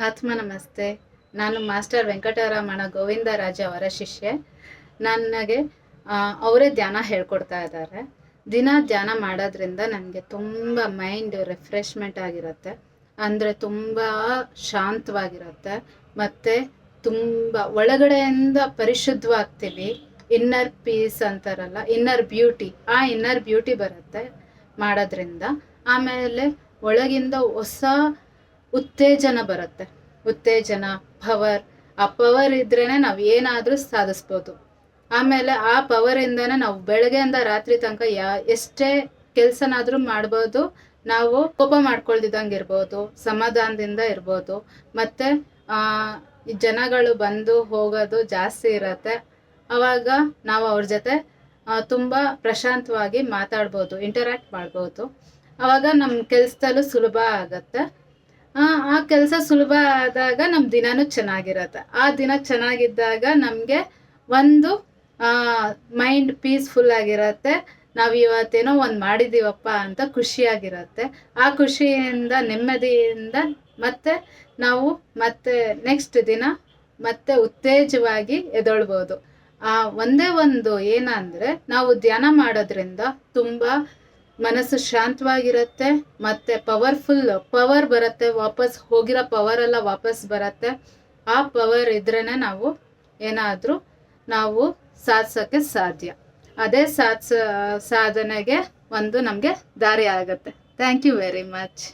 ಆತ್ಮ ನಮಸ್ತೆ. ನಾನು ಮಾಸ್ಟರ್ ವೆಂಕಟರಮಣ ಗೋವಿಂದರಾಜ ಅವರ ಶಿಷ್ಯೆ. ನನಗೆ ಅವರೇ ಧ್ಯಾನ ಹೇಳ್ಕೊಡ್ತಾ ಇದ್ದಾರೆ. ದಿನ ಧ್ಯಾನ ಮಾಡೋದ್ರಿಂದ ನನಗೆ ತುಂಬ ಮೈಂಡ್ ರಿಫ್ರೆಶ್ಮೆಂಟ್ ಆಗಿರುತ್ತೆ. ಅಂದರೆ ತುಂಬ ಶಾಂತವಾಗಿರುತ್ತೆ ಮತ್ತು ತುಂಬ ಒಳಗಡೆಯಿಂದ ಪರಿಶುದ್ಧವಾಗ್ತೀವಿ. ಇನ್ನರ್ ಪೀಸ್ ಅಂತಾರಲ್ಲ, ಇನ್ನರ್ ಬ್ಯೂಟಿ, ಆ ಇನ್ನರ್ ಬ್ಯೂಟಿ ಬರುತ್ತೆ ಮಾಡೋದ್ರಿಂದ. ಆಮೇಲೆ ಒಳಗಿಂದ ಹೊಸ ಉತ್ತೇಜನ ಬರುತ್ತೆ. ಉತ್ತೇಜನ, ಪವರ್. ಆ ಪವರ್ ಇದ್ರೇ ನಾವು ಏನಾದರೂ ಸಾಧಿಸ್ಬೋದು. ಆಮೇಲೆ ಆ ಪವರಿಂದನೇ ನಾವು ಬೆಳಗ್ಗೆಯಿಂದ ರಾತ್ರಿ ತನಕ ಎಷ್ಟೇ ಕೆಲಸನಾದರೂ ಮಾಡ್ಬೋದು. ನಾವು ಕೋಪ ಮಾಡ್ಕೊಳ್ದಿದ್ದಂಗೆ ಇರ್ಬೋದು, ಸಮಾಧಾನದಿಂದ ಇರ್ಬೋದು. ಮತ್ತು ಜನಗಳು ಬಂದು ಹೋಗೋದು ಜಾಸ್ತಿ ಇರುತ್ತೆ. ಆವಾಗ ನಾವು ಅವ್ರ ಜೊತೆ ತುಂಬ ಪ್ರಶಾಂತವಾಗಿ ಮಾತಾಡ್ಬೋದು, ಇಂಟರ್ಯಾಕ್ಟ್ ಮಾಡ್ಬೋದು. ಆವಾಗ ನಮ್ಮ ಕೆಲಸದಲ್ಲೂ ಸುಲಭ ಆಗುತ್ತೆ. ಆ ಕೆಲಸ ಸುಲಭ ಆದಾಗ ನಮ್ಮ ದಿನನೂ ಚೆನ್ನಾಗಿರುತ್ತೆ. ಆ ದಿನ ಚೆನ್ನಾಗಿದ್ದಾಗ ನಮಗೆ ಒಂದು ಮೈಂಡ್ ಪೀಸ್ಫುಲ್ ಆಗಿರುತ್ತೆ. ನಾವು ಇವತ್ತೇನೋ ಒಂದು ಮಾಡಿದ್ದೀವಪ್ಪ ಅಂತ ಖುಷಿಯಾಗಿರುತ್ತೆ. ಆ ಖುಷಿಯಿಂದ, ನೆಮ್ಮದಿಯಿಂದ ನಾವು ಮತ್ತೆ ನೆಕ್ಸ್ಟ್ ದಿನ ಮತ್ತೆ ಉತ್ತೇಜವಾಗಿ ಎದ್ದೇಳ್ಬೋದು. ಒಂದೇ ಒಂದು ಏನಂದರೆ, ನಾವು ಧ್ಯಾನ ಮಾಡೋದ್ರಿಂದ ತುಂಬ ಮನಸ್ಸು ಶಾಂತವಾಗಿರುತ್ತೆ ಮತ್ತು ಪವರ್ ಬರುತ್ತೆ. ವಾಪಸ್ ಹೋಗಿರೋ ಪವರೆಲ್ಲ ವಾಪಸ್ ಬರುತ್ತೆ. ಆ ಪವರ್ ಇದ್ರೇ ನಾವು ಏನಾದರೂ ಸಾಧಿಸೋಕ್ಕೆ ಸಾಧ್ಯ. ಅದೇ ಸಾಧನೆಗೆ ಒಂದು ನಮಗೆ ದಾರಿ ಆಗುತ್ತೆ. Thank you very much.